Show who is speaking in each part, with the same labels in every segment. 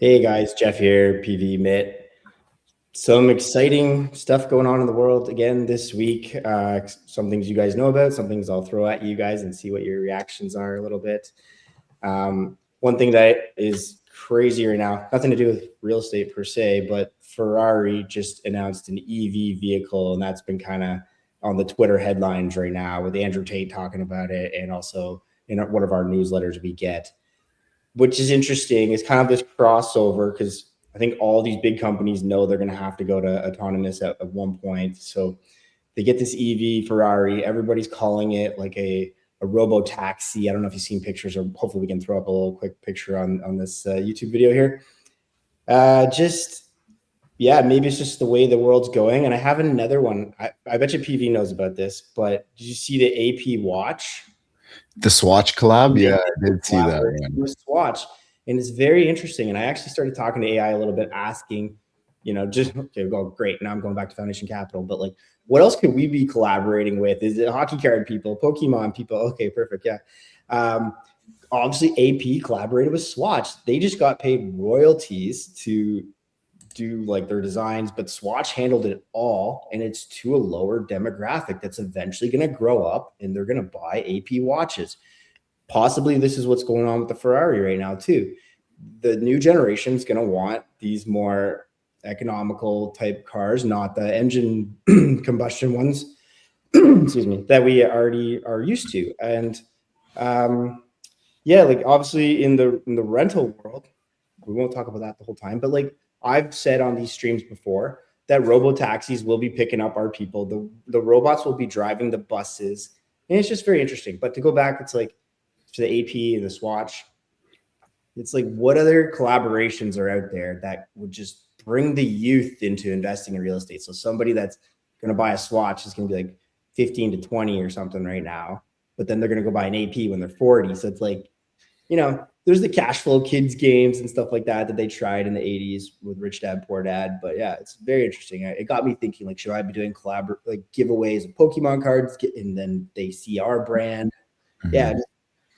Speaker 1: Hey guys, Jeff here, PV Mitt. Some exciting stuff going on in the world again this week. Some things you guys know about, some things I'll throw at you guys and see what your reactions are a little bit. One thing that is crazy right now, nothing to do with real estate per se, but Ferrari just announced an EV vehicle, and that's been kind of on the Twitter headlines right now with Andrew Tate talking about it, and also in one of our newsletters we get, which is interesting. It's kind of this crossover because I think all these big companies know they're going to have to go to autonomous at one point. So they get this EV Ferrari. Everybody's calling it like a robo taxi. I don't know if you've seen pictures, or hopefully we can throw up a little quick picture on this YouTube video here. Maybe it's just the way the world's going. And I have another one. I bet you PV knows about this, but did you see the AP watch?
Speaker 2: The Swatch collab? Yeah, I did see that one.
Speaker 1: Swatch. And it's very interesting. And I actually started talking to AI a little bit, asking, great. Now I'm going back to Foundation Capital, but like, what else could we be collaborating with? Is it hockey card people, Pokemon people? Okay, perfect. Yeah. Obviously, AP collaborated with Swatch. They just got paid royalties to do like their designs, but Swatch handled it all, and it's to a lower demographic that's eventually going to grow up and they're going to buy AP watches. Possibly this is what's going on with the Ferrari right now too. The new generation is going to want these more economical type cars, not the engine combustion ones, excuse me, that we already are used to. And like obviously in the rental world, we won't talk about that the whole time, but like I've said on these streams before that robo taxis will be picking up our people. The robots will be driving the buses, and it's just very interesting. But to go back, it's like to the AP and the Swatch. It's like, what other collaborations are out there that would just bring the youth into investing in real estate? So somebody that's going to buy a Swatch is going to be like 15 to 20 or something right now, but then they're going to go buy an AP when they're 40. So it's like, there's the cash flow kids games and stuff like that they tried in the 80s with Rich Dad Poor Dad. But yeah, it's very interesting. It got me thinking, like, should I be doing giveaways of Pokemon cards, and then they see our brand? Mm-hmm. Yeah, just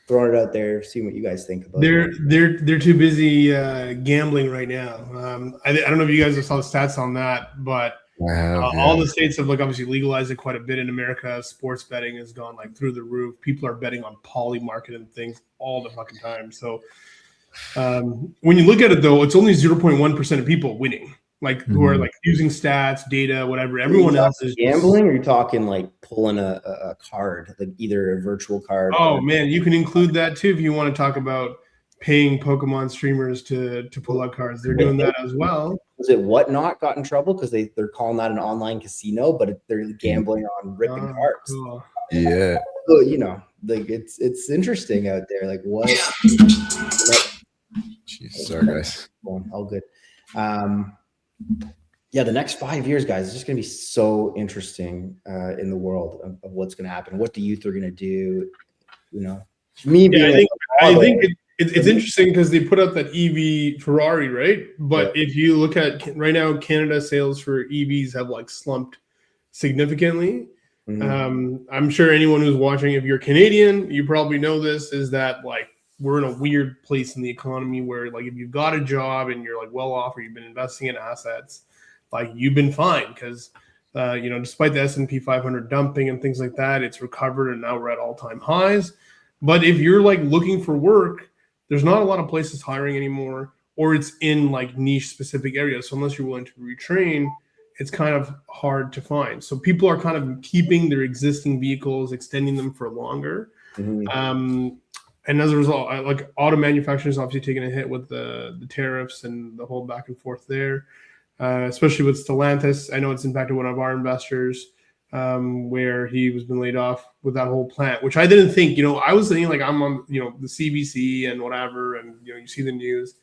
Speaker 1: throwing it out there, seeing what you guys think about
Speaker 3: it. They're too busy gambling right now. I don't know if you guys saw the stats on that, but all the states have obviously legalized it quite a bit in America. Sports betting has gone through the roof. People are betting on poly market and things all the fucking time. So when you look at it, though, it's only 0.1% of people winning, who are using stats, data, whatever. Everyone else is
Speaker 1: gambling. Or are you talking pulling a card, like either a virtual card?
Speaker 3: Oh man, you can include that too if you want to talk about paying Pokemon streamers to pull out cards. They're doing that as well.
Speaker 1: Was it Whatnot got in trouble because they're calling that an online casino, but they're gambling on ripping cards?
Speaker 3: Cool.
Speaker 2: Yeah.
Speaker 1: So, it's interesting out there. Like what?
Speaker 2: Jeez, sorry guys.
Speaker 1: All good. The next 5 years, guys, it's just going to be so interesting in the world of what's going to happen, what the youth are going to do.
Speaker 3: I think it's interesting because they put out that EV Ferrari, right? But if you look at right now, Canada sales for EVs have slumped significantly. Mm-hmm. I'm sure anyone who's watching, if you're Canadian, you probably know this, is that we're in a weird place in the economy where if you've got a job and you're well off, or you've been investing in assets, you've been fine because despite the S&P 500 dumping and things like that, it's recovered and now we're at all-time highs. But if you're looking for work, there's not a lot of places hiring anymore, or it's in niche specific areas. So unless you're willing to retrain, it's kind of hard to find. So people are kind of keeping their existing vehicles, extending them for longer. Mm-hmm. And as a result, auto manufacturers obviously taking a hit with the tariffs and the whole back and forth there, especially with Stellantis. I know it's impacted one of our investors, where he was been laid off with that whole plant, which I didn't think. I was thinking I'm on the CBC and whatever, and you see the news,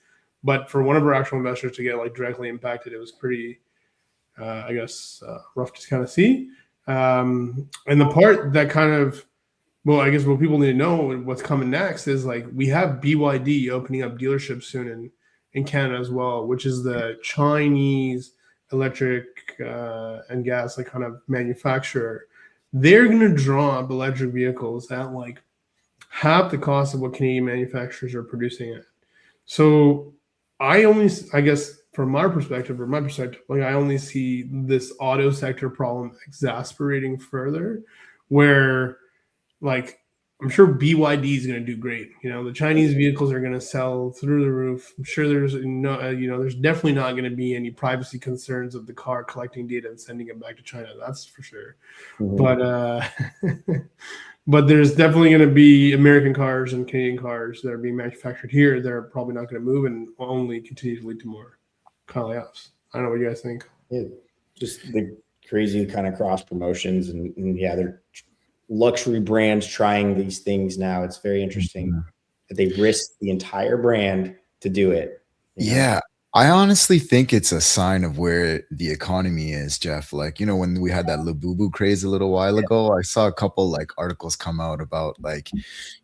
Speaker 3: but for one of our actual investors to get directly impacted, it was pretty, rough to kind of see. And the part that kind of, well, I guess what people need to know and what's coming next is we have BYD opening up dealerships soon in Canada as well, which is the Chinese electric and gas kind of manufacturer. They're going to draw up electric vehicles at half the cost of what Canadian manufacturers are producing it. So I guess from my perspective, like I only see this auto sector problem exasperating further, where like I'm sure BYD is going to do great. You know, the Chinese vehicles are going to sell through the roof. I'm sure there's there's definitely not going to be any privacy concerns of the car collecting data and sending it back to China. That's for sure. But but there's definitely going to be American cars and Canadian cars that are being manufactured here that are probably not going to move and will only continue to lead to more kind of layoffs. I don't know what you guys think.
Speaker 1: Yeah, just the crazy kind of cross promotions and yeah, they're luxury brands trying these things now. It's very interesting that they risk the entire brand to do it.
Speaker 2: Yeah. I honestly think it's a sign of where the economy is, Jeff. Like, when we had that Labubu craze a little while ago, I saw a couple like articles come out about like,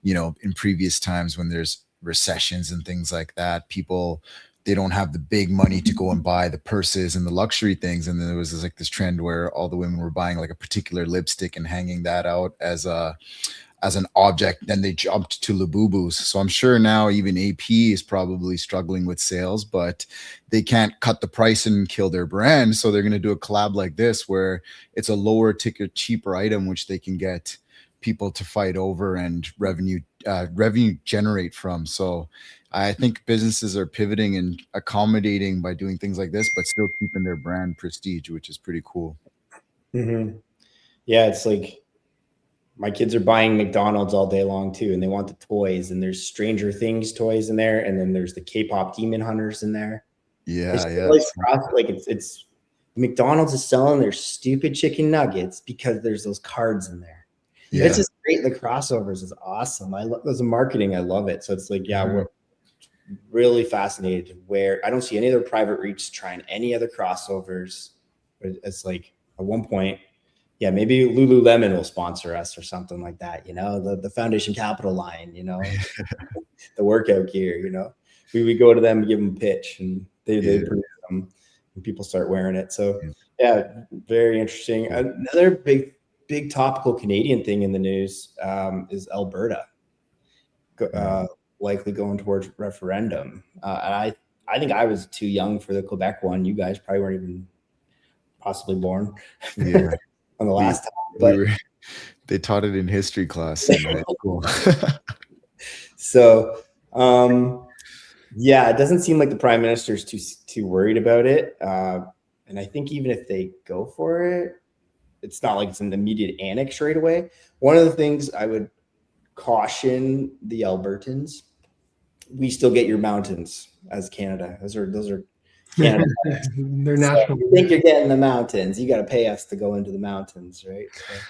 Speaker 2: in previous times when there's recessions and things like that, people, they don't have the big money to go and buy the purses and the luxury things. And then there was this trend where all the women were buying like a particular lipstick and hanging that out as an object. Then they jumped to Labubus. So I'm sure now even AP is probably struggling with sales, but they can't cut the price and kill their brand. So they're going to do a collab like this where it's a lower ticket, cheaper item, which they can get people to fight over and revenue generate from. So I think businesses are pivoting and accommodating by doing things like this, but still keeping their brand prestige, which is pretty cool.
Speaker 1: Mm-hmm. Yeah, it's like my kids are buying McDonald's all day long too, and they want the toys. And there's Stranger Things toys in there, and then there's the K-pop Demon Hunters in there.
Speaker 2: Yeah,
Speaker 1: it's McDonald's is selling their stupid chicken nuggets because there's those cards in there. Yeah. It's just great. The crossovers is awesome. I love those marketing. I love it. So it's like, yeah, we're really fascinated to where I don't see any other private REITs trying any other crossovers. It's like at one point, yeah, maybe Lululemon will sponsor us or something like that. The Foundation Capital line, the workout gear, we go to them and give them a pitch and they produce them and people start wearing it. So yeah, very interesting. Another big topical Canadian thing in the news is Alberta likely going towards referendum. And I think I was too young for the Quebec one. You guys probably weren't even possibly born on the last time. But
Speaker 2: they taught it in history class in high school.
Speaker 1: So yeah, it doesn't seem like the Prime Minister's too worried about it. And I think even if they go for it, it's not like it's an immediate annex right away. One of the things I would caution the Albertans, we still get your mountains as Canada. Those are Canada.
Speaker 3: They're national.
Speaker 1: So you think you're getting the mountains, you got to pay us to go into the mountains, right?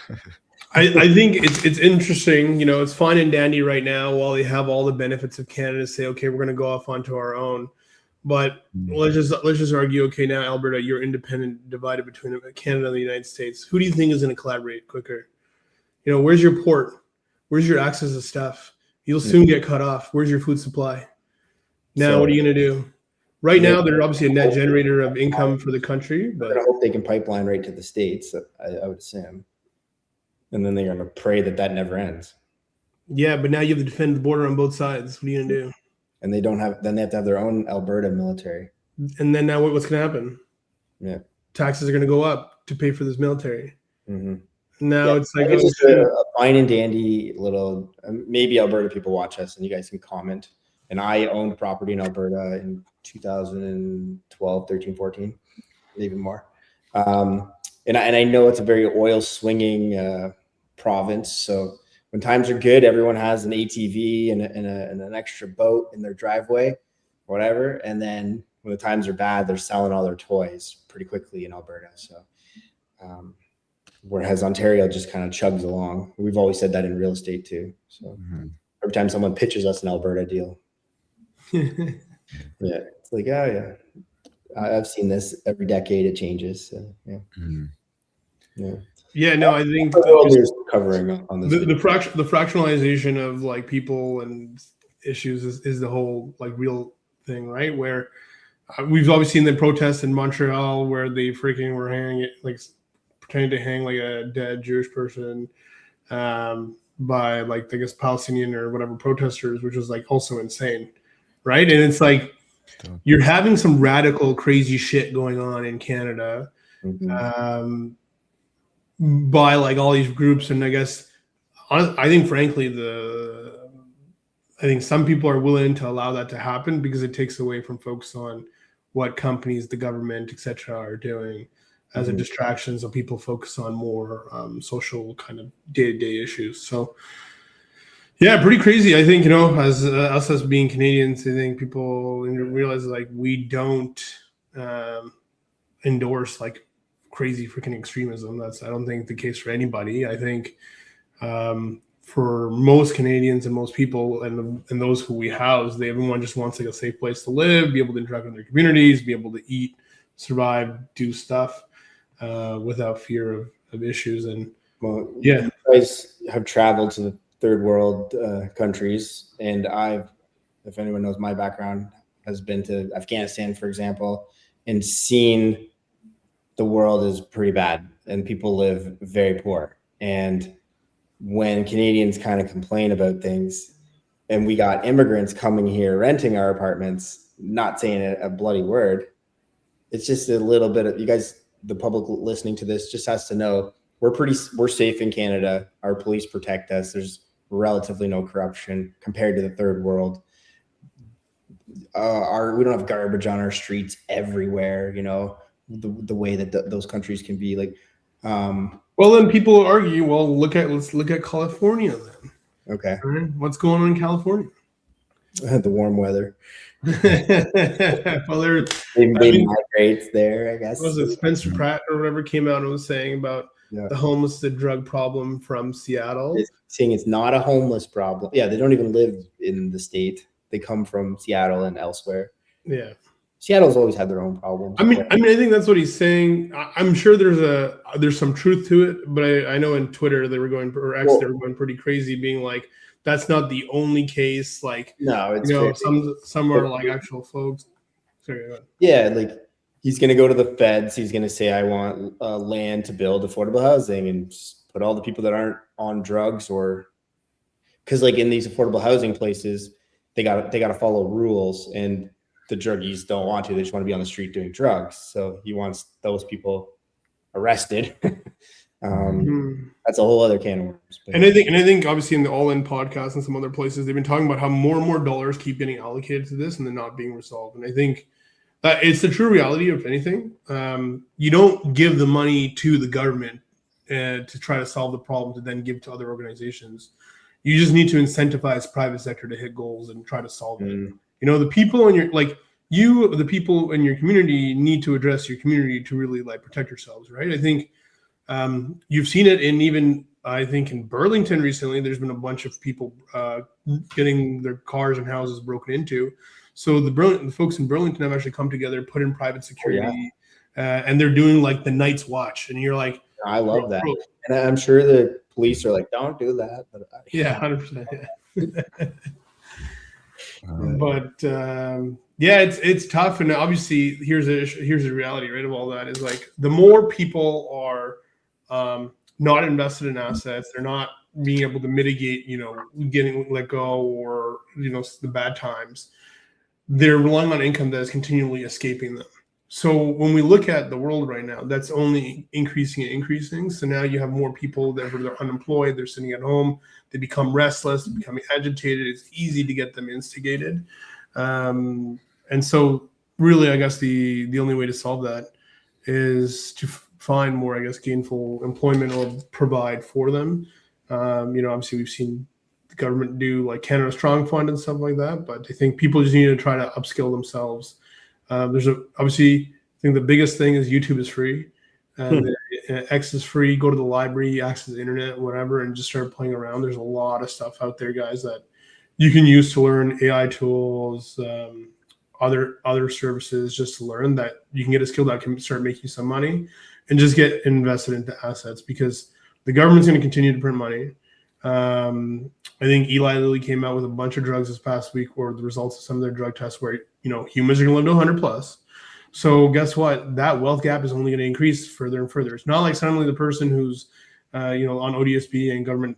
Speaker 1: So.
Speaker 3: I think it's interesting. It's fine and dandy right now while they have all the benefits of Canada. Say, okay, we're going to go off onto our own. But let's just argue, okay, now Alberta, you're independent, divided between Canada and the United States. Who do you think is going to collaborate quicker? Where's your port? Where's your access to stuff? You'll soon get cut off. Where's your food supply? Now, what are you going to do? Right now, they're obviously a net generator of income for the country. But
Speaker 1: I hope they can pipeline right to the States, I would assume. And then they're going to pray that never ends.
Speaker 3: Yeah, but now you have to defend the border on both sides. What are you going to do?
Speaker 1: And then they have to have their own Alberta military.
Speaker 3: And then now what's going to happen?
Speaker 1: Yeah.
Speaker 3: Taxes are going to go up to pay for this military.
Speaker 1: Mm-hmm.
Speaker 3: Now it's like
Speaker 1: it's just a fine and dandy little, maybe Alberta people watch us and you guys can comment. And I owned property in Alberta in 2012, 13, 14, even more. And I know it's a very oil swinging province. So when times are good, everyone has an ATV and an extra boat in their driveway, whatever. And then when the times are bad, they're selling all their toys pretty quickly in Alberta. So whereas Ontario just kind of chugs along. We've always said that in real estate too. So every time someone pitches us an Alberta deal, yeah, it's like, oh yeah, I've seen this every decade. It changes. So, yeah. Yeah.
Speaker 3: Yeah, no, I think
Speaker 1: covering on this.
Speaker 3: The fractionalization of like people and issues is the whole like real thing, right? Where we've obviously seen the protests in Montreal where they freaking were hanging it, like pretending to hang like a dead Jewish person by like I guess Palestinian or whatever protesters, which was like also insane, right? And it's like you're having some radical, crazy shit going on in Canada by like all these groups. And I guess, I think, frankly, I think some people are willing to allow that to happen because it takes away from focus on what companies, the government, etc., are doing as a distraction. So people focus on more social kind of day-to-day issues. So yeah, pretty crazy. I think, as us as being Canadians, I think people realize like we don't endorse like crazy freaking extremism. I don't think the case for anybody. I think for most Canadians and most people and those who we house, everyone just wants like a safe place to live, be able to interact with their communities, be able to eat, survive, do stuff without fear of issues. And
Speaker 1: you guys have traveled to the third world countries, and if anyone knows my background, has been to Afghanistan, for example, and seen the world is pretty bad and people live very poor. And when Canadians kind of complain about things, and we got immigrants coming here renting our apartments, not saying a bloody word, it's just a little bit of, you guys, the public listening to this, just has to know we're safe in Canada. Our police protect us. There's relatively no corruption compared to the third world. We don't have garbage on our streets everywhere, the way that those countries can be like.
Speaker 3: Well, then people argue, let's look at California then.
Speaker 1: Okay.
Speaker 3: Right? What's going on in California?
Speaker 1: The warm weather.
Speaker 3: Well,
Speaker 1: they migrate there, I guess.
Speaker 3: Was it Spencer Pratt or whatever came out and was saying about the homeless, the drug problem from Seattle?
Speaker 1: Saying it's not a homeless problem. Yeah, they don't even live in the state. They come from Seattle and elsewhere.
Speaker 3: Yeah.
Speaker 1: Seattle's always had their own problems.
Speaker 3: I mean, I think that's what he's saying. I'm sure there's some truth to it, but I know in Twitter they were going pretty crazy, being like, that's not the only case. Like,
Speaker 1: no, it's
Speaker 3: some are like actual folks. Sorry, go ahead.
Speaker 1: Yeah, like he's gonna go to the feds. He's gonna say, I want land to build affordable housing, and just put all the people that aren't on drugs, or because like in these affordable housing places, they gotta follow rules, and the druggies don't want to. They just want to be on the street doing drugs. So he wants those people arrested. That's a whole other can of worms.
Speaker 3: And I think obviously in the All In podcast and some other places, they've been talking about how more and more dollars keep getting allocated to this and they're not being resolved. And I think that it's the true reality of anything. You don't give the money to the government to try to solve the problem to then give to other organizations. You just need to incentivize private sector to hit goals and try to solve it. The people in the people in your community need to address your community to really like protect yourselves, right? I think you've seen it in Burlington recently. There's been a bunch of people getting their cars and houses broken into. So the folks in Burlington have actually come together, put in private security, and they're doing like the Night's Watch. And you're like,
Speaker 1: I love that. And I'm sure the police are like, don't do that. But
Speaker 3: 100%. Yeah. But it's tough, and obviously here's the reality, right, of all that is like the more people are not invested in assets, they're not being able to mitigate, getting let go or the bad times, they're relying on income that is continually escaping them. So when we look at the world right now, that's only increasing and increasing. So now you have more people that are unemployed, they're sitting at home, they become restless, they're becoming agitated. It's easy to get them instigated. And so really, I guess the only way to solve that is to find more, I guess, gainful employment or provide for them. Obviously we've seen the government do like Canada Strong Fund and stuff like that, but I think people just need to try to upskill themselves. Obviously, I think the biggest thing is YouTube is free. X is free. Go to the library, access the internet, whatever, and just start playing around. There's a lot of stuff out there, guys, that you can use to learn AI tools, other services, just to learn that you can get a skill that can start making some money and just get invested into assets, because the government's going to continue to print money. I think Eli Lilly came out with a bunch of drugs this past week, or the results of some of their drug tests where, humans are going to live to 100 plus. So guess what? That wealth gap is only going to increase further and further. It's not like suddenly the person who's, on ODSP and government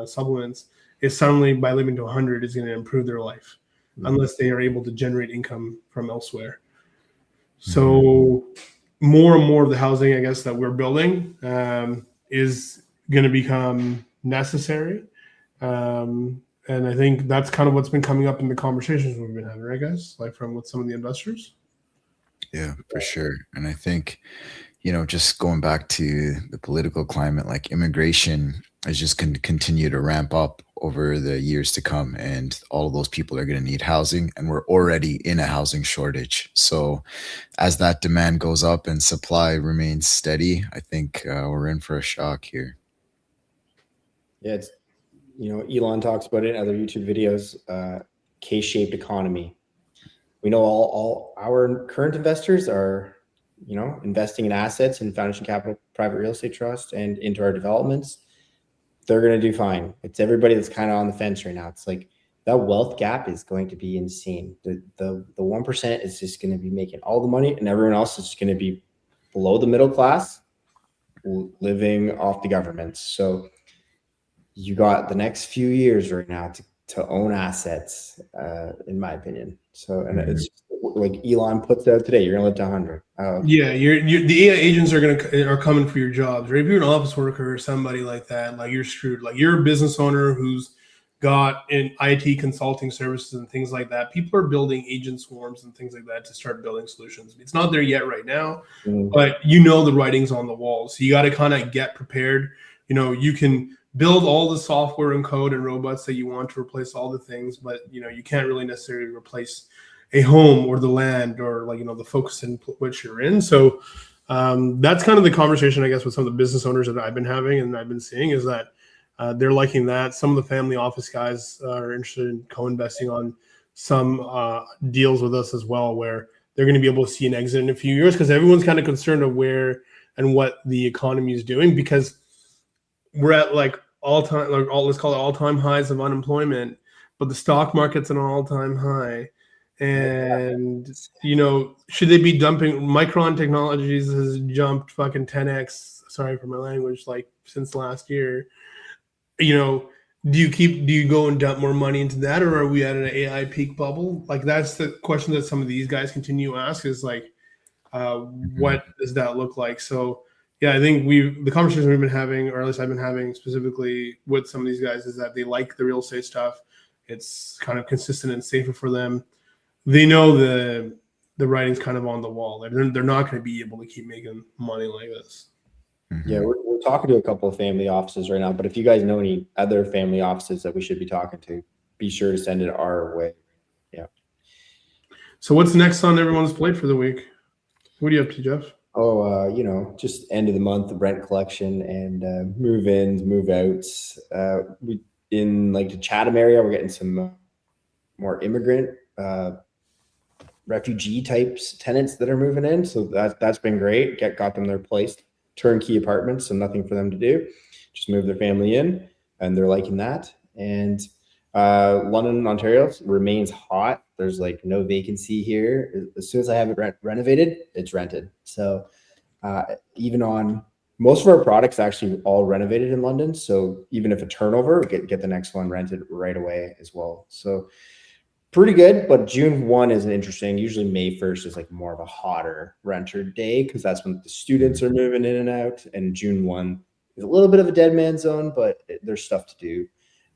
Speaker 3: supplements is suddenly by living to 100 is going to improve their life. unless they are able to generate income from elsewhere. So more and more of the housing, I guess, that we're building is going to become necessary. And I think that's kind of what's been coming up in the conversations we've been having, right, guys? Like with some of the investors.
Speaker 2: Yeah, for sure. And I think, just going back to the political climate, like immigration is just going to continue to ramp up over the years to come. And all of those people are going to need housing. And we're already in a housing shortage. So as that demand goes up and supply remains steady, I think we're in for a shock here.
Speaker 1: Yeah, it's, Elon talks about it in other YouTube videos, K-shaped economy. We know all our current investors are, investing in assets and foundation capital, private real estate trust, and into our developments. They're going to do fine. It's everybody that's kind of on the fence right now. It's like that wealth gap is going to be insane. The 1% is just going to be making all the money, and everyone else is going to be below the middle class, living off the government. So you got the next few years right now to own assets, in my opinion. So, and it's like Elon puts it out today, you're gonna live to 100.
Speaker 3: Yeah, the AI agents are coming for your jobs, right? If you're an office worker or somebody like that, like you're screwed. Like you're a business owner who's got in IT consulting services and things like that. People are building agent swarms and things like that to start building solutions. It's not there yet right now, but the writing's on the wall. So you got to kind of get prepared. You can build all the software and code and robots that you want to replace all the things, but you can't really necessarily replace a home or the land or the focus in which you're in. So that's kind of the conversation, I guess, with some of the business owners that I've been having and I've been seeing is that they're liking that. Some of the family office guys are interested in co-investing on some deals with us as well, where they're going to be able to see an exit in a few years because everyone's kind of concerned of where and what the economy is doing, because we're at let's call it all-time highs of unemployment, but the stock market's at an all-time high. And should they be dumping? Micron Technologies has jumped fucking 10x, sorry for my language, since last year. Do you go and dump more money into that, or are we at an AI peak bubble? That's the question that some of these guys continue to ask is what does that look like? So yeah, I think the conversation we've been having, or at least I've been having specifically with some of these guys, is that they like the real estate stuff. It's kind of consistent and safer for them. They know the writing's kind of on the wall. They're not going to be able to keep making money like this.
Speaker 1: Yeah, we're talking to a couple of family offices right now, but if you guys know any other family offices that we should be talking to, be sure to send it our way. Yeah.
Speaker 3: So what's next on everyone's plate for the week? What are you up to, Jeff?
Speaker 1: Just end of the month, rent collection and move-ins, move-outs. We in the Chatham area, we're getting some more immigrant refugee types tenants that are moving in. So that's been great. Got them their place, turnkey apartments, so nothing for them to do. Just move their family in, and they're liking that. And London, Ontario remains hot. There's no vacancy here. As soon as I have it renovated, it's rented. So even on most of our products, actually all renovated in London. So even if a turnover, get the next one rented right away as well. So pretty good. But June 1 is interesting. Usually May 1st is more of a hotter renter day because that's when the students are moving in and out. And June 1 is a little bit of a dead man zone, but there's stuff to do.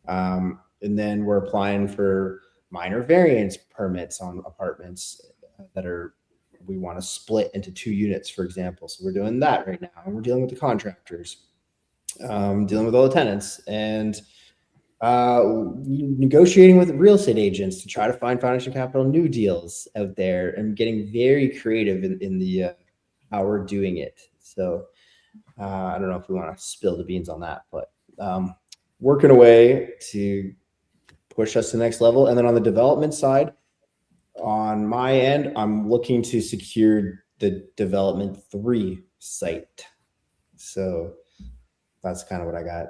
Speaker 1: And then we're applying for minor variance permits on apartments that we want to split into 2 units, for example. So we're doing that right now. And we're dealing with the contractors, dealing with all the tenants, and negotiating with real estate agents to try to find foundation capital new deals out there, and getting very creative in the how we're doing it. So I don't know if we want to spill the beans on that, but working away to push us to the next level. And then on the development side, on my end, I'm looking to secure the development 3 site. So that's kind of what I got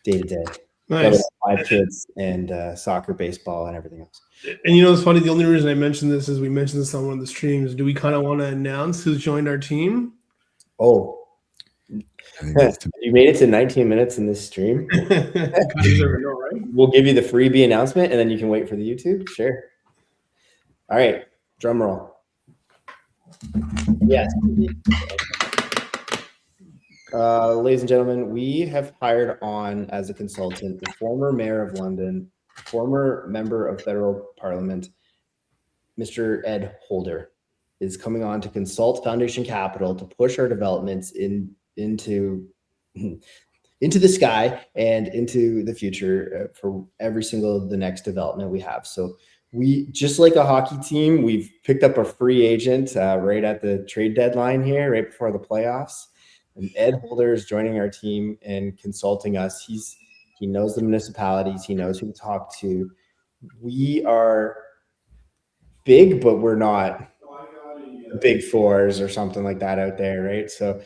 Speaker 1: day to day.
Speaker 3: Nice.
Speaker 1: 5 kids and soccer, baseball, and everything else.
Speaker 3: And it's funny, the only reason I mentioned this is we mentioned this on one of the streams. Do we kind of want to announce who's joined our team?
Speaker 1: Oh, you made it to 19 minutes in this stream.
Speaker 3: Know, right?
Speaker 1: We'll give you the freebie announcement, and then you can wait for the YouTube. Sure. All right, drum roll. Yes. Ladies and gentlemen, we have hired on as a consultant the former mayor of London, former member of federal parliament, Mr. Ed Holder, is coming on to consult Foundation Capital to push our developments into the sky and into the future for every single the next development we have. So we, just like a hockey team, we've picked up a free agent right at the trade deadline here, right before the playoffs. And Ed Holder is joining our team and consulting us. He knows the municipalities. He knows who to talk to. We are big, but we're not the big fours or something like that out there, right? So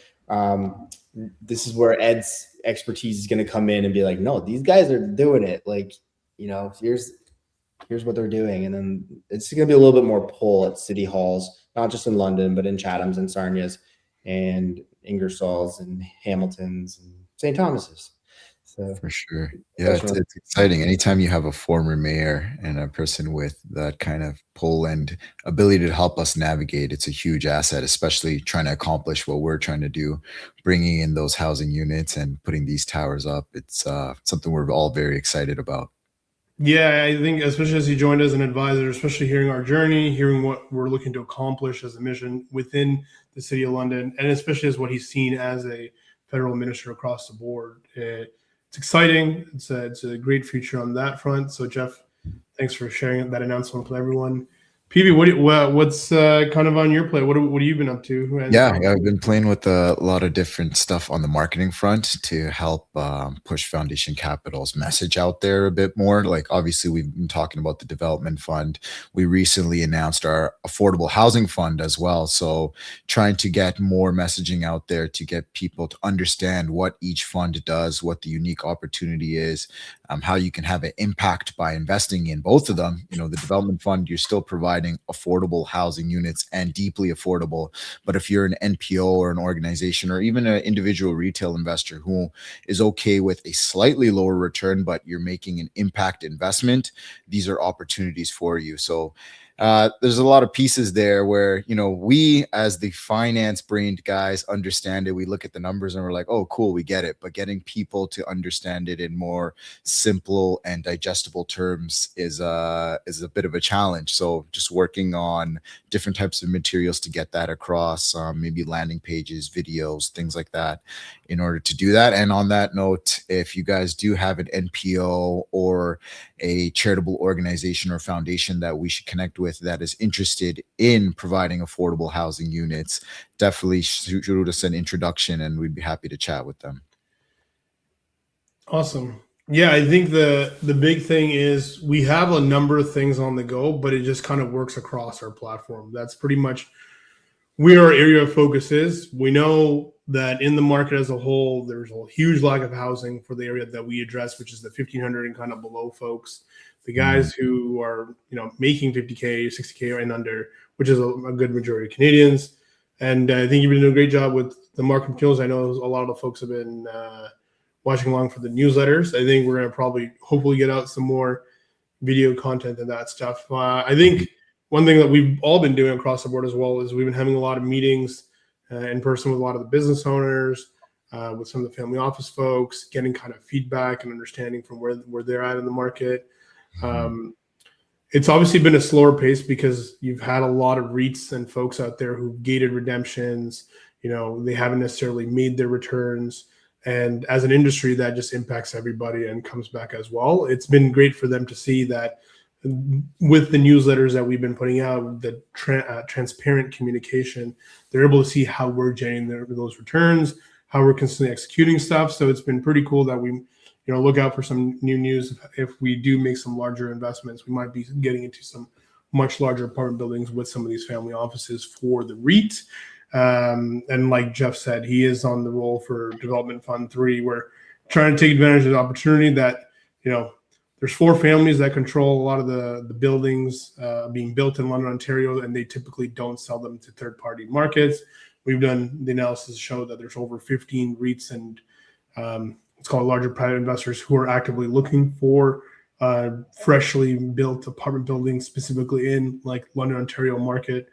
Speaker 1: this is where Ed's expertise is going to come in and be like, no, these guys are doing it. Like, here's what they're doing. And then it's going to be a little bit more pull at city halls, not just in London, but in Chatham's and Sarnia's and Ingersoll's and Hamilton's and St. Thomas's. So
Speaker 2: for sure. Yeah, it's exciting. Anytime you have a former mayor and a person with that kind of pull and ability to help us navigate, it's a huge asset, especially trying to accomplish what we're trying to do, bringing in those housing units and putting these towers up. It's something we're all very excited about.
Speaker 3: Yeah, I think especially as he joined as an advisor, especially hearing our journey, hearing what we're looking to accomplish as a mission within the city of London, and especially as what he's seen as a federal minister across the board. It's exciting. It's a great future on that front. So Jeff, thanks for sharing that announcement with everyone. PB, what's kind of on your plate? What have you been up to?
Speaker 2: Yeah, I've been playing with a lot of different stuff on the marketing front to help push Foundation Capital's message out there a bit more. Like, obviously, we've been talking about the development fund. We recently announced our affordable housing fund as well. So trying to get more messaging out there to get people to understand what each fund does, what the unique opportunity is, how you can have an impact by investing in both of them. The development fund, you're still providing affordable housing units and deeply affordable. But if you're an NPO or an organization or even an individual retail investor who is okay with a slightly lower return, but you're making an impact investment, these are opportunities for you. So there's a lot of pieces there where, we as the finance brained guys understand it. We look at the numbers and we're like, oh, cool, we get it. But getting people to understand it in more simple and digestible terms is a bit of a challenge. So just working on different types of materials to get that across, maybe landing pages, videos, things like that, in order to do that. And on that note, if you guys do have an NPO or a charitable organization or foundation that we should connect with that is interested in providing affordable housing units, definitely shoot us an introduction and we'd be happy to chat with them.
Speaker 3: Awesome. Yeah, I think the big thing is we have a number of things on the go, but it just kind of works across our platform. That's pretty much where our area of focus is. We know that in the market as a whole, there's a huge lack of housing for the area that we address, which is the 1,500 and kind of below folks. The guys who are, making 50K, 60K and under, which is a good majority of Canadians. And I think you've been doing a great job with the market materials. I know a lot of the folks have been watching along for the newsletters. I think we're going to hopefully get out some more video content and that stuff. I think one thing that we've all been doing across the board as well is we've been having a lot of meetings in person with a lot of the business owners, with some of the family office folks, getting kind of feedback and understanding from where they're at in the market. It's obviously been a slower pace because you've had a lot of REITs and folks out there who gated redemptions. They haven't necessarily made their returns. And as an industry, that just impacts everybody and comes back as well. It's been great for them to see that with the newsletters that we've been putting out, the transparent communication, they're able to see how we're generating those returns, how we're consistently executing stuff. So it's been pretty cool that we, look out for some new news. If we do make some larger investments, we might be getting into some much larger apartment buildings with some of these family offices for the REIT. And like Jeff said, he is on the roll for Development Fund 3. We're trying to take advantage of the opportunity that, there's 4 families that control a lot of the buildings being built in London, Ontario, and they typically don't sell them to third-party markets. We've done the analysis to show that there's over 15 REITs and it's called larger private investors who are actively looking for freshly built apartment buildings, specifically in like London, Ontario market.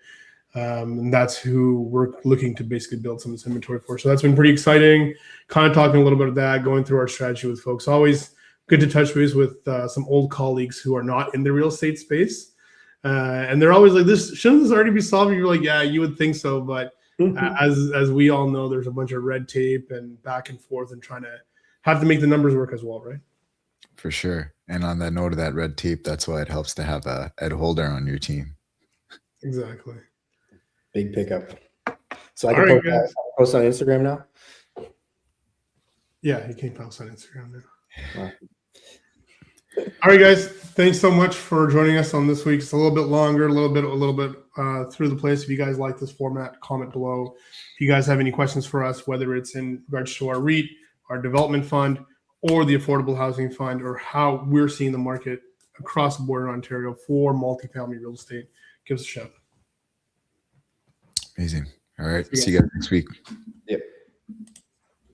Speaker 3: And that's who we're looking to basically build some of this inventory for. So that's been pretty exciting. Kind of talking a little bit of that, going through our strategy with folks. Always good to touch base with some old colleagues who are not in the real estate space. And they're always like, this shouldn't this already be solved? You're like, yeah, you would think so. But as we all know, there's a bunch of red tape and back and forth and trying to have to make the numbers work as well, right?
Speaker 2: For sure. And on that note of that red tape, that's why it helps to have a Ed Holder on your team.
Speaker 3: Exactly.
Speaker 1: Big pickup. So I can post on Instagram now?
Speaker 3: Yeah, you can post on Instagram now.
Speaker 1: Wow.
Speaker 3: All right, guys. Thanks so much for joining us on this week. It's a little bit longer, a little bit through the place. If you guys like this format, comment below. If you guys have any questions for us, whether it's in regards to our REIT, our development fund, or the affordable housing fund, or how we're seeing the market across the board in Ontario for multifamily real estate, give us a shout.
Speaker 2: Amazing. All right. See you guys next week.